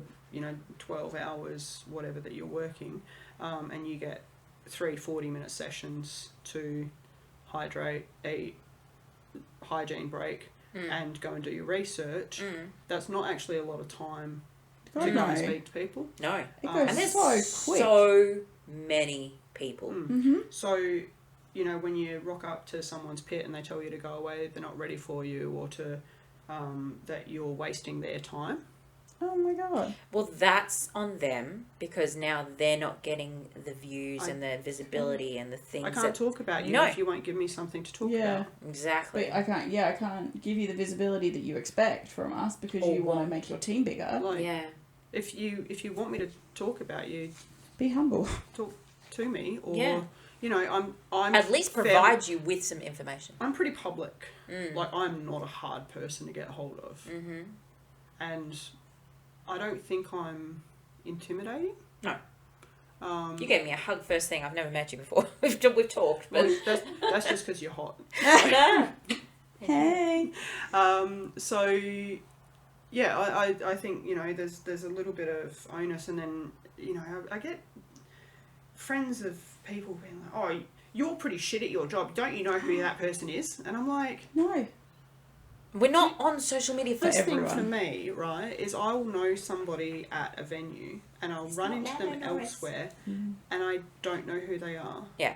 12 hours whatever that you're working, and you get 3 40-minute sessions to hydrate, eat, hygiene break, and go and do your research, that's not actually a lot of time God, to go and no. speak to people. No. It goes And there's so quick. so many people. So, when you rock up to someone's pit and they tell you to go away, they're not ready for you, or to that you're wasting their time. Oh my god. Well, that's on them because now they're not getting the views and the visibility and the things I can't that... talk about you No. if you won't give me something to talk Yeah. about. Exactly. But I can't give you the visibility that you expect from us because Or you want to want. make your team bigger. Like, Yeah. if you want me to talk about you, Be humble. talk to me, or Yeah. I'm At least fairly- provide you with some information. I'm pretty public. Like, I'm not a hard person to get hold of, and I don't think I'm intimidating. No. You gave me a hug first thing. I've never met you before. We've talked, but... Well, that's just because you're hot. Hey. So, yeah, I think there's a little bit of onus, and then I get friends of people being like, "Oh, you're pretty shit at your job. Don't you know who that person is?" And I'm like, No. We're not on social media for this thing everyone. for me, right, is I'll know somebody at a venue and I'll run into not them Lando elsewhere, and I don't know who they are. Yeah.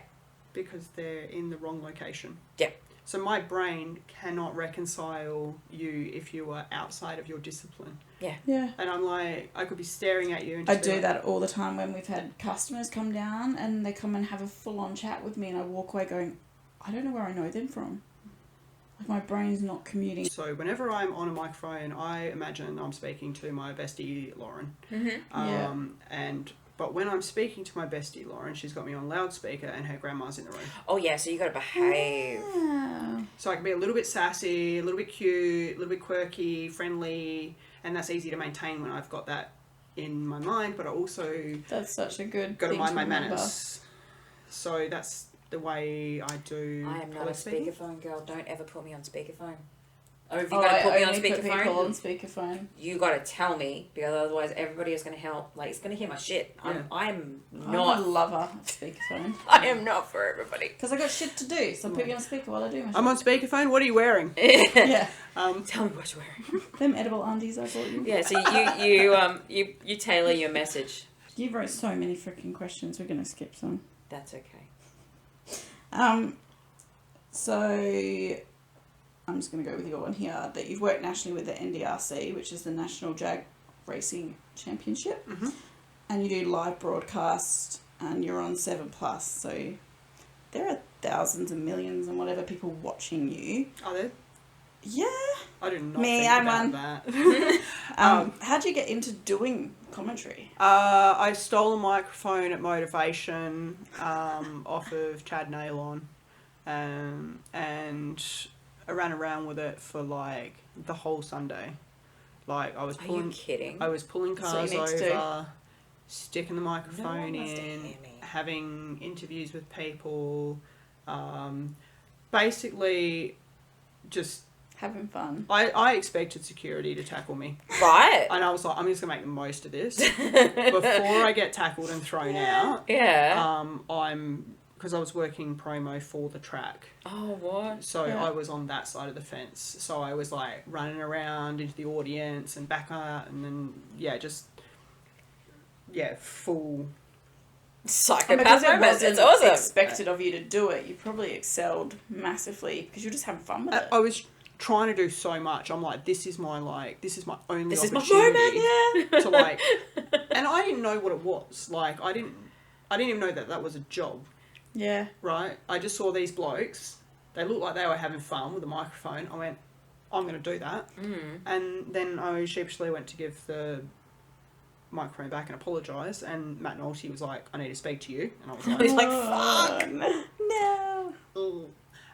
Because they're in the wrong location. Yeah. So my brain cannot reconcile you if you are outside of your discipline. Yeah. And I'm like, I could be staring at you. And I just be do like, that all the time when we've had customers come down and they come and have a full-on chat with me and I walk away going, I don't know where I know them from. Like my brain's not commuting. So whenever I'm on a microphone, I imagine I'm speaking to my bestie Lauren. But when I'm speaking to my bestie Lauren, she's got me on loudspeaker and her grandma's in the room. Oh yeah, so you got to behave. Yeah. So I can be a little bit sassy, a little bit cute, a little bit quirky, friendly, and that's easy to maintain when I've got that in my mind. But I also That's such a good got to thing mind my remember. manners. So that's the way I do. I am not a public speaking. speakerphone girl. Don't ever put me on speakerphone. Or if Oh, you're going to put I me on only put people speakerphone, on speakerphone. you got to tell me, because otherwise everybody is going to help. Like, it's going to hear my shit. I'm I'm a not. lover of speakerphone. I am not for everybody. Because I got shit to do, so I put you on speaker while I do my shit. I'm on speakerphone. What are you wearing? Yeah. Tell me what you're wearing. Them edible undies I bought you. Yeah, so you tailor your message. You wrote so many freaking questions, we're going to skip some. That's okay. So I'm just going to go with your one here, that you've worked nationally with the NDRC, which is the National Drag Racing Championship, and you do live broadcast, and you're on 7+, so there are thousands and millions and whatever people watching you. Are there? Yeah. I do not Me, think I'm about one. that. How'd you get into doing commentary? I stole a microphone at Motivation off of Chad Nailon, and I ran around with it for like the whole Sunday. Like I was Are you pulling, kidding? I was pulling That's what cars you need to over, sticking the microphone No one wants to in, hear me. having interviews with people, basically just. Having fun. I expected security to tackle me. Right. And I was like, I'm just going to make the most of this. Before I get tackled and thrown out, Yeah. because I was working promo for the track. Oh, what? So Yeah. I was on that side of the fence. So I was like running around into the audience and back out and then, full. Psychopath Because it moments. wasn't It's awesome. expected of you to do it, you probably excelled massively because you're just having fun with it. I was trying to do so much. I'm like, this is my only This is my opportunity. moment, yeah. To like, and I didn't know what it was. Like, I didn't even know that was a job. Yeah. Right? I just saw these blokes. They looked like they were having fun with a microphone. I went, I'm going to do that. And then I sheepishly went to give the microphone back and apologise. And Matt Nolte was like, I need to speak to you. And I was like, He's like, fuck. No. Ooh.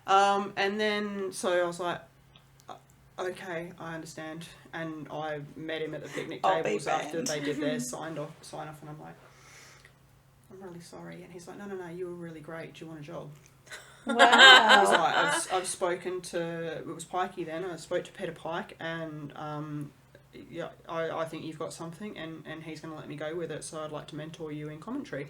And then, so I was like, okay, I understand. And I met him at the picnic I'll be tables after banned. they did their sign off, and I'm like, I'm really sorry. And he's like, no, you were really great. Do you want a job? I was Wow. like, I've spoken to, it was Pikey then, I spoke to Peter Pike, and I think you've got something, and he's going to let me go with it, so I'd like to mentor you in commentary.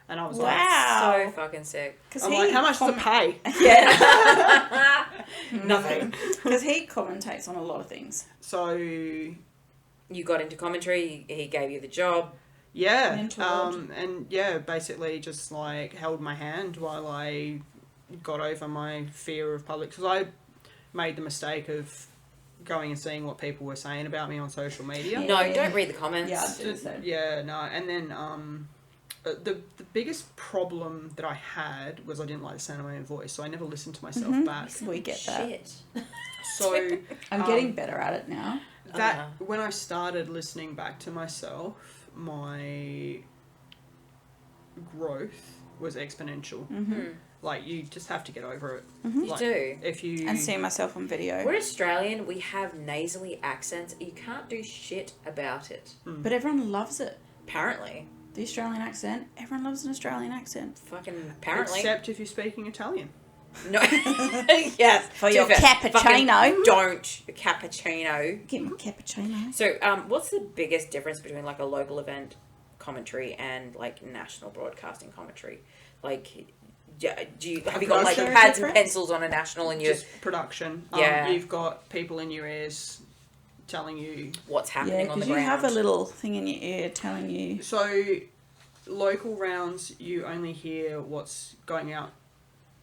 And I was like, So fucking sick. I'm like, how much does it pay? Yeah. Nothing. Because he commentates on a lot of things. So, You got into commentary, he gave you the job. yeah, Mentored. and yeah, basically just like held my hand while I got over my fear of public, because I made the mistake of going and seeing what people were saying about me on social media. No, don't read the comments. Yeah, I do the same. Yeah, no, and then the biggest problem that I had was I didn't like the sound of my own voice, so I never listened to myself back. We get that. Shit. So I'm getting better at it now. that when I started listening back to myself, my growth was exponential. Like, you just have to get over it. You Like, do. if you And see myself on video. We're Australian, we have nasally accents. You can't do shit about it. But everyone loves it. Apparently. The Australian accent. Everyone loves an Australian accent. Fucking apparently. except if you're speaking Italian. No. Yes. For to your be fair, cappuccino. fucking don't. Cappuccino. Get my cappuccino. So, what's the biggest difference between like a local event commentary and like national broadcasting commentary? Like, have you got like Is there a pads and difference? pencils on a national and you're Just production. Yeah. You've got people in your ears telling you. what's Yeah, happening on the because you ground? have a little thing in your ear telling you. So, local rounds, you only hear what's going out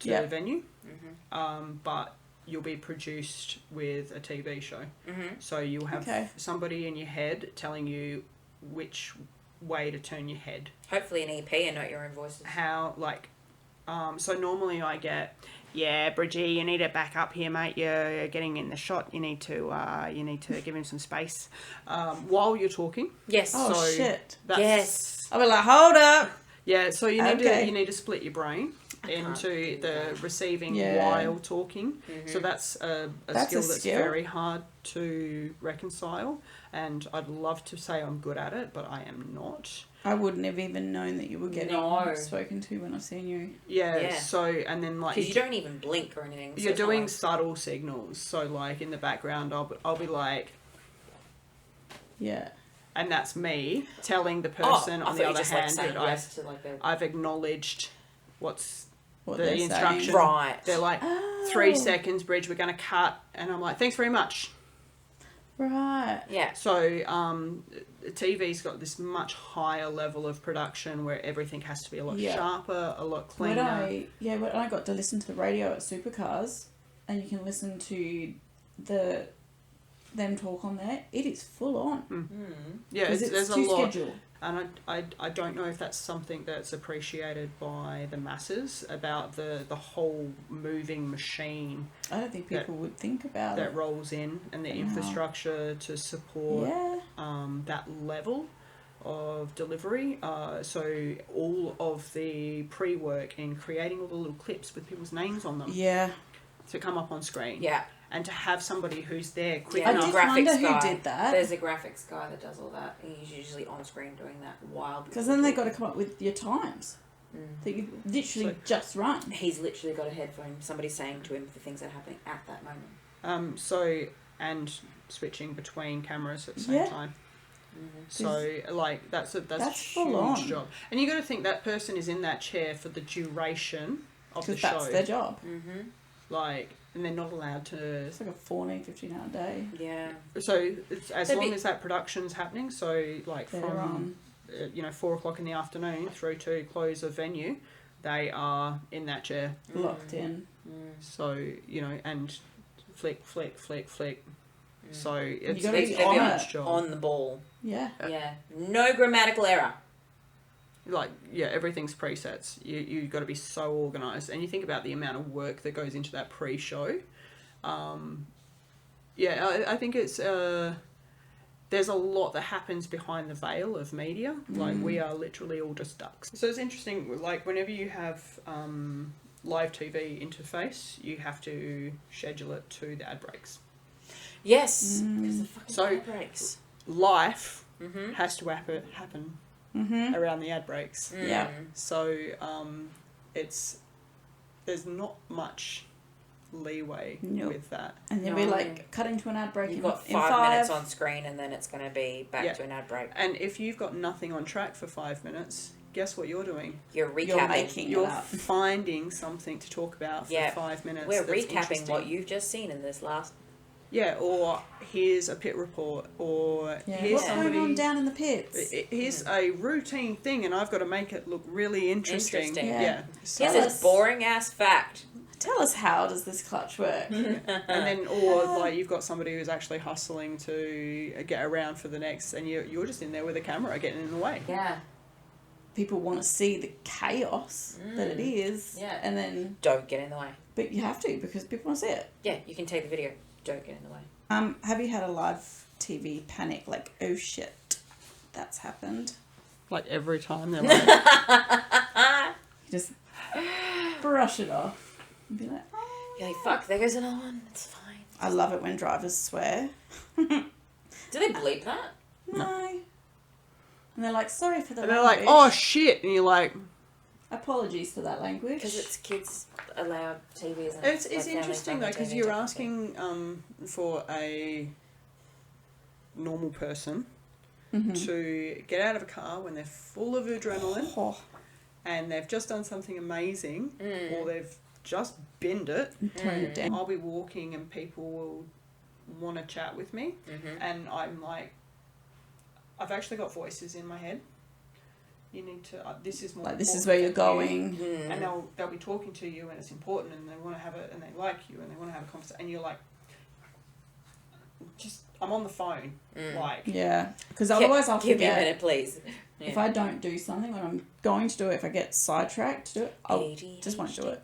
to Yeah. the venue, Mm-hmm. but you'll be produced with a TV show. Mm-hmm. So you'll have Okay. somebody in your head telling you which way to turn your head. Hopefully an EP and not your own voices. How, like, so normally I get, yeah, Bridget, you need to back up here, mate. You're getting in the shot. You need to give him some space while you're talking. Yes. Oh, So shit. That's, Yes. I'll be like, hold up. Yeah, so you need Okay. to split your brain into do the that. receiving Yeah. while talking. Mm-hmm. So that's a That's skill a that's skill. very hard to reconcile, and I'd love to say I'm good at it, but I am not. I wouldn't have even known that you were getting No. spoken to when I've seen you. Yeah. So and then like Because you don't even blink or anything. So you're it's not doing like- subtle signals. So like in the background, I'll be like, Yeah. and that's me telling the I person on thought the you other just like hand saying that yes to like a... I've acknowledged what's What the they're instruction. saying. Right. They're like, Oh. 3 seconds, Bridge, we're going to cut. And I'm like, thanks very much. Right. Yeah. So TV's got this much higher level of production where everything has to be a lot Yeah. sharper, a lot When cleaner. when I got to listen to the radio at Supercars, and you can listen to them talk on there, it is full on. Yeah, Because it's there's a too lot. scheduled. And I don't know if that's something that's appreciated by the masses about the whole moving machine I don't think people would think about that it. rolls in and the Yeah. infrastructure to support Yeah. that level of delivery. So all of the pre-work in creating all the little clips with people's names on them Yeah. to come up on screen. Yeah. And to have somebody who's there quick Yeah. I enough. did Graphics wonder who guy. did that. There's a graphics guy that does all that. He's usually on screen doing that while... Because then they've got to come up with your times that you literally So- just run. He's literally got a headphone. Somebody's saying to him the things that are happening at that moment. And switching between cameras at the same Yeah. time. So like that's a That's huge full on. job. And you got to think that person is in that chair for the duration of the Because show. that's their job. Mm-hmm. Like, and they're not allowed to. It's like a 14, 15-hour day. Yeah. So it's, as They'd long be- as that production's happening, so like They're from on. 4:00 in the afternoon through to close of venue, they are in that chair. Locked in. So and flick. So it's gotta it's be a on huge it. job. On the ball. Yeah. Yeah. No grammatical error. Like everything's presets. You got to be so organized, and you think about the amount of work that goes into that pre-show. I think it's there's a lot that happens behind the veil of media. Like we are literally all just ducks. So it's interesting. Like whenever you have live TV interface, you have to schedule it to the ad breaks. Yes. Because the fucking So- ad breaks. Life Mm-hmm. has to happen Mm-hmm. around the ad breaks. Yeah. So there's not much leeway Nope. with that. And you'll be No. like cutting to an ad break You've in, got in 5 minutes on screen and then it's going to be back Yeah. to an ad break. And if you've got nothing on track for 5 minutes, guess what you're doing? You're recapping. You're making You're it up. finding something to talk about for Yeah. 5 minutes. We're that's recapping interesting. what you've just seen in this last... Yeah, or here's a pit report, or Yeah. here's What's somebody. going on down in the pits? Here's a routine thing, and I've got to make it look really interesting. Interesting. Yeah. So, Here's Tell this us. boring ass fact. Tell us, how does this clutch work? and then, or like you've got somebody who's actually hustling to get around for the next, and you're just in there with a camera getting in the way. Yeah. People want to see the chaos that it is. Yeah. And then, Don't get in the way. but you have to because people want to see it. Yeah, you can take the video. Don't get in the way. Have you had a live TV panic? Like, oh shit, that's happened. Like every time they're like, You just brush it off and be like, oh. You're like, fuck, there goes another one. It's fine. I love it when drivers swear. Do they bleep that? No. And they're like, sorry for the and they're like, language. oh shit, and you're like, Apologies for that language. Because it's kids allowed TVs. And it's like, interesting though, family because friendly you're type of thing. asking for a normal person Mm-hmm. to get out of a car when they're full of adrenaline Oh, and they've just done something amazing, Mm. or they've just binned it. tone it down. I'll be walking and people will want to chat with me, Mhm. and I'm like, I've actually got voices in my head You need to. This is more. Like, this is important where you're than you." going. And they'll be talking to you, and it's important, and they want to have it, and they like you, and they want to have a conversation, and you're like, just I'm on the phone, like. Yeah, because otherwise I'll Give me a forget. minute, please. Yeah. If I don't do something when I'm going to do it, if I get sidetracked to do it, I'll ADHD. just won't do it.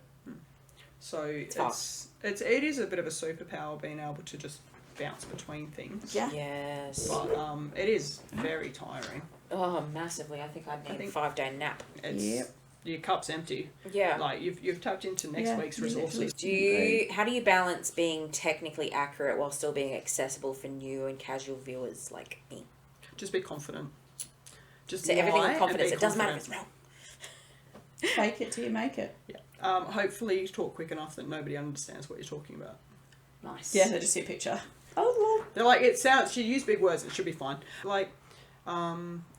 So it is a bit of a superpower being able to just bounce between things. Yeah. Yes. But it is very tiring. Oh, massively. I think I'd need a 5-day nap. It's your cup's empty. Yeah. Like you've tapped into next week's resources. How do you balance being technically accurate while still being accessible for new and casual viewers like me? Just be confident. Just So everything lie with confidence. and It be doesn't matter if it's confident. wrong. Fake it till you make it. Yeah. Hopefully you talk quick enough that nobody understands what you're talking about. Nice. Yeah, they just see a picture. Oh, They're like, it sounds. She used big words. It should be fine. Like, I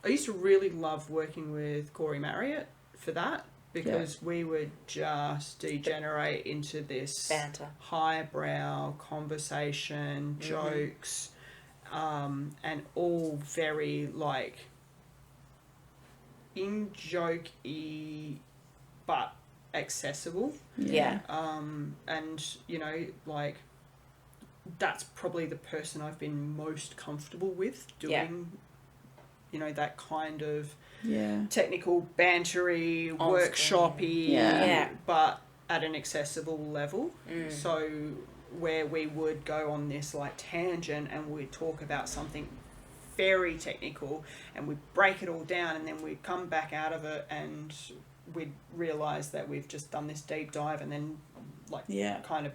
used to really love working with Corey Marriott for that because we would just degenerate into this Banter. highbrow conversation, jokes, and all very like in jokey, but accessible. Yeah. And you know, like. That's probably the person I've been most comfortable with doing, you know, that kind of technical, bantery, workshopy, but at an accessible level. So where we would go on this like tangent and we'd talk about something very technical and we'd break it all down and then we'd come back out of it and we'd realise that we've just done this deep dive and then like kind of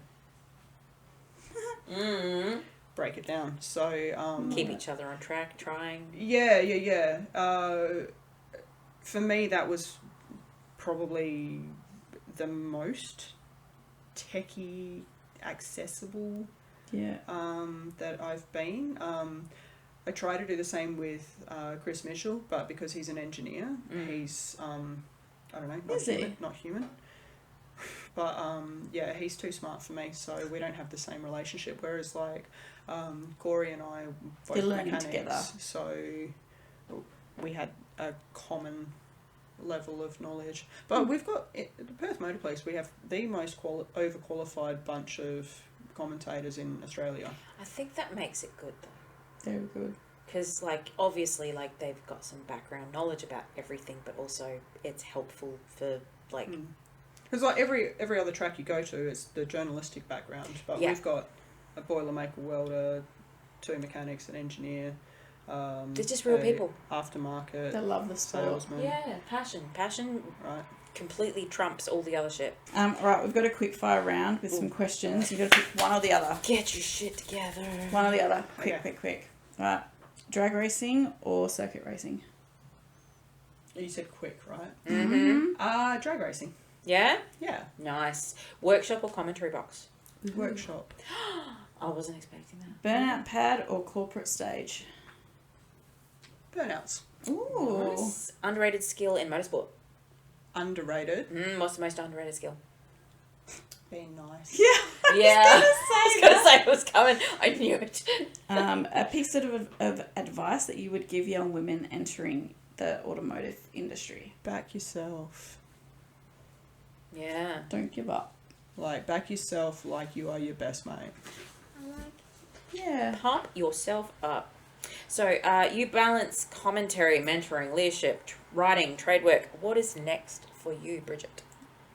break it down. So keep each other on track, trying. Yeah. For me, that was probably the most techie accessible that I've been. I try to do the same with Chris Mitchell, but because he's an engineer, he's I don't know, not human. But he's too smart for me, so we don't have the same relationship. Whereas like Corey and I both You're learning mechanics, together. so we had a common level of knowledge. But we've got at the Perth Motor Place, we have the most overqualified bunch of commentators in Australia. I think that makes it good though. Very good. Because like obviously like they've got some background knowledge about everything, but also it's helpful for like. Because like every other track you go to, it's the journalistic background, but we've got a boilermaker, welder, 2 mechanics, an engineer. They're just real people. Aftermarket. They love the sport. Salesman. Yeah, passion. Right. Completely trumps all the other shit. Right, we've got a quick fire round with some questions. You've got to pick one or the other. Get your shit together. One or the other. Quick. Right. Drag racing or circuit racing? You said quick, right? Mm-hmm. Drag racing. Yeah? Yeah. Nice. Workshop or commentary box? Workshop. I wasn't expecting that. Burnout pad or corporate stage? Burnouts. Ooh. Nice. Underrated skill in motorsport? Underrated. What's the most underrated skill? Being nice. Yeah. Yeah. I was going to say it was coming. I knew it. A piece of advice that you would give young women entering the automotive industry? Back yourself. Yeah. Don't give up. Like, back yourself like you are your best mate. Yeah. Pump yourself up. So, you balance commentary, mentoring, leadership, writing, trade work. What is next for you, Bridget?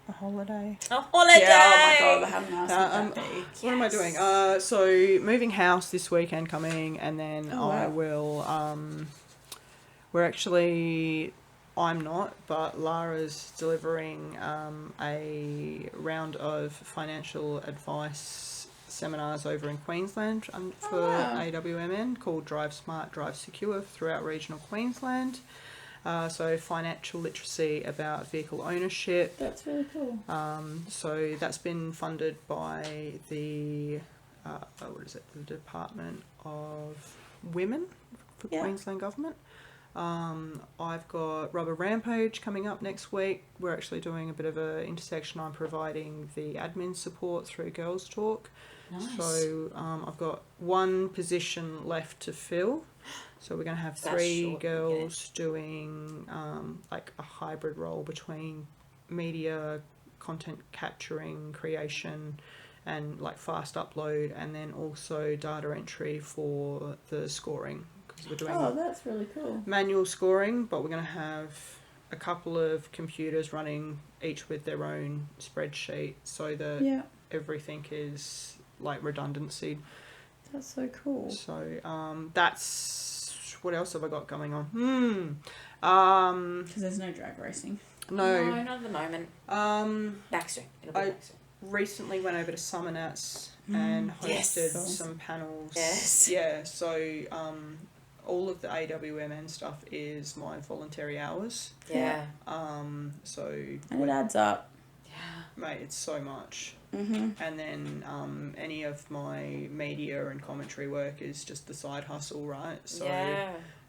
A holiday. A holiday! Yeah, oh my God, how nice would that be? What am I doing? So, moving house this weekend coming, and then I will, I'm not, but Lara's delivering a round of financial advice seminars over in Queensland for AWMN called Drive Smart, Drive Secure throughout regional Queensland. So financial literacy about vehicle ownership. That's really cool. So that's been funded by the the Department of Women for Queensland Government. I've got Rubber Rampage coming up next week. We're actually doing a bit of a intersection. I'm providing the admin support through Girls Talk. Nice. So I've got one position left to fill. So we're going to have That's 3 short, girls doing like a hybrid role between media, content capturing, creation, and like fast upload, and then also data entry for the scoring, because we're doing that's really cool. manual scoring, but we're going to have a couple of computers running each with their own spreadsheet, so that everything is like redundancy. That's so cool. So that's what else have I got going on? Because there's no drag racing. No, not at the moment. Back soon. It'll be back soon. Recently went over to Summer Nats and hosted some panels. Yes. Yeah, so all of the AWMN stuff is my voluntary hours. Yeah. So And it adds up. Yeah. mate, it's so much. Mm-hmm. And then any of my media and commentary work is just the side hustle, right? So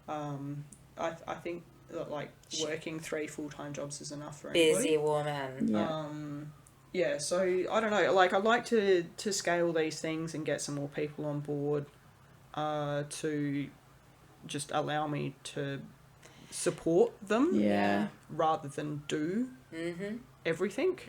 I think that like working 3 full-time jobs is enough for anybody. Busy woman. Yeah. So I don't know. Like, I'd like to scale these things and get some more people on board to just allow me to support them. Yeah. Rather than do everything.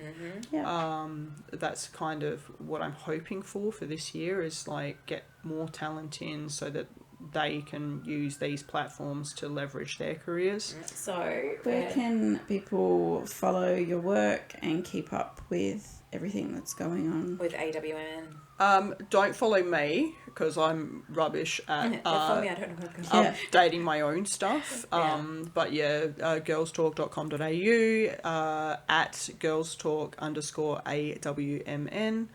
Yeah. That's kind of what I'm hoping for this year, is like get more talent in so that they can use these platforms to leverage their careers. So where can people follow your work and keep up with everything that's going on? With AWN. Don't follow me because I'm rubbish at Follow me, I don't know what I'm going updating my own stuff. But yeah, girlstalk.com.au, at girlstalk_AWMN.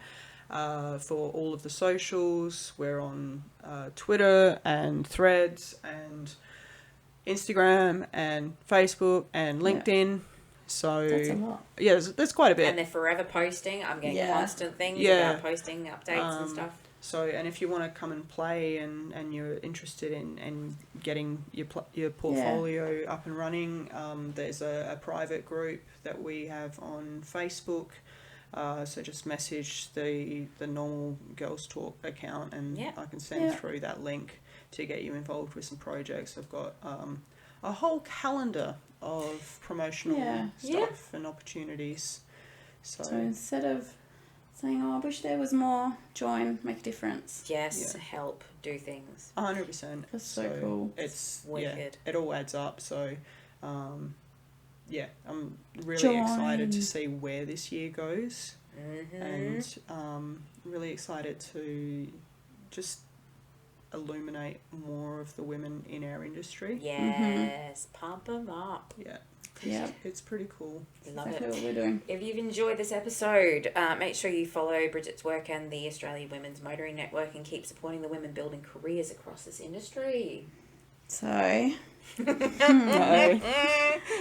For all of the socials, we're on Twitter and Threads and Instagram and Facebook and LinkedIn. So that's a lot. Yeah, there's quite a bit. And they're forever posting. I'm getting constant things about posting updates and stuff. So, and if you want to come and play and you're interested in getting your portfolio up and running, there's a private group that we have on Facebook. So just message the normal Girls Talk account and I can send through that link to get you involved with some projects. I've got a whole calendar of promotional stuff and opportunities. So instead of saying, I wish there was more, join, make a difference. Yes, help, do things. 100%. That's so cool. It's wicked. It all adds up. So I'm really excited to see where this year goes, and really excited to just illuminate more of the women in our industry. Yes, pump them up. Yeah, it's pretty cool. Love exactly it. what we're doing. If you've enjoyed this episode, make sure you follow Bridget's work and the Australian Women's Motoring Network and keep supporting the women building careers across this industry. So,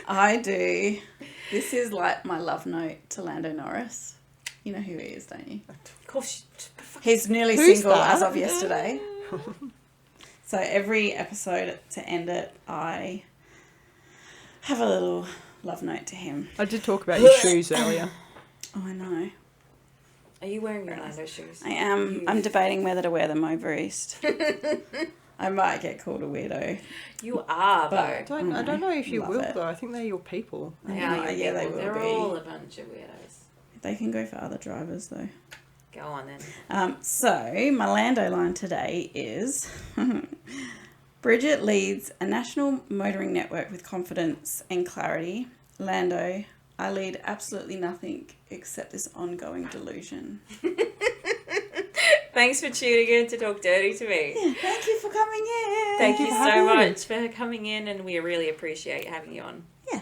I do. This is like my love note to Lando Norris. You know who he is, don't you? Of course. He's nearly Who's single that? as of yesterday. So every episode to end it, I have a little love note to him. I did talk about your shoes earlier. Oh, I know. Are you wearing your Lando shoes? I am. I'm debating whether to wear them over East. I might get called a weirdo. You are, But though. I don't know if you love will, it. though. I think they're your people. They will They're be. all a bunch of weirdos. They can go for other drivers, though. Go on, then. So, my Lando line today is... Bridget leads a national motoring network with confidence and clarity. Lando, I lead absolutely nothing except this ongoing delusion. Thanks for tuning in to Talk Dirty to Me. Yeah, thank you for coming in. Thank you so much for coming in, and we really appreciate having you on. Yeah.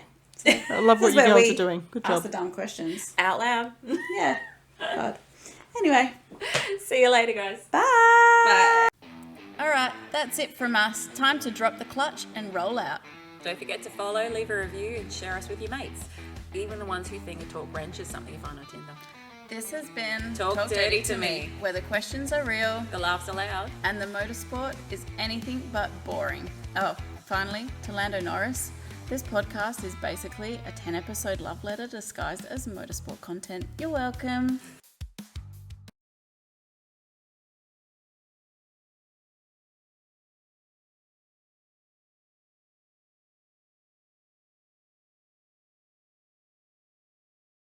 I love what you girls are doing. Good Ask job. the dumb questions. Out loud. Yeah. God. Anyway. See you later, guys. Bye. Bye. Alright, that's it from us. Time to drop the clutch and roll out. Don't forget to follow, leave a review, and share us with your mates. Even the ones who think a talk wrench is something you find on Tinder. This has been Talk Dirty to Me, where the questions are real the laughs are loud, and the motorsport is anything but boring. Oh, finally, to Lando Norris, this podcast is basically a 10-episode love letter disguised as motorsport content. You're welcome.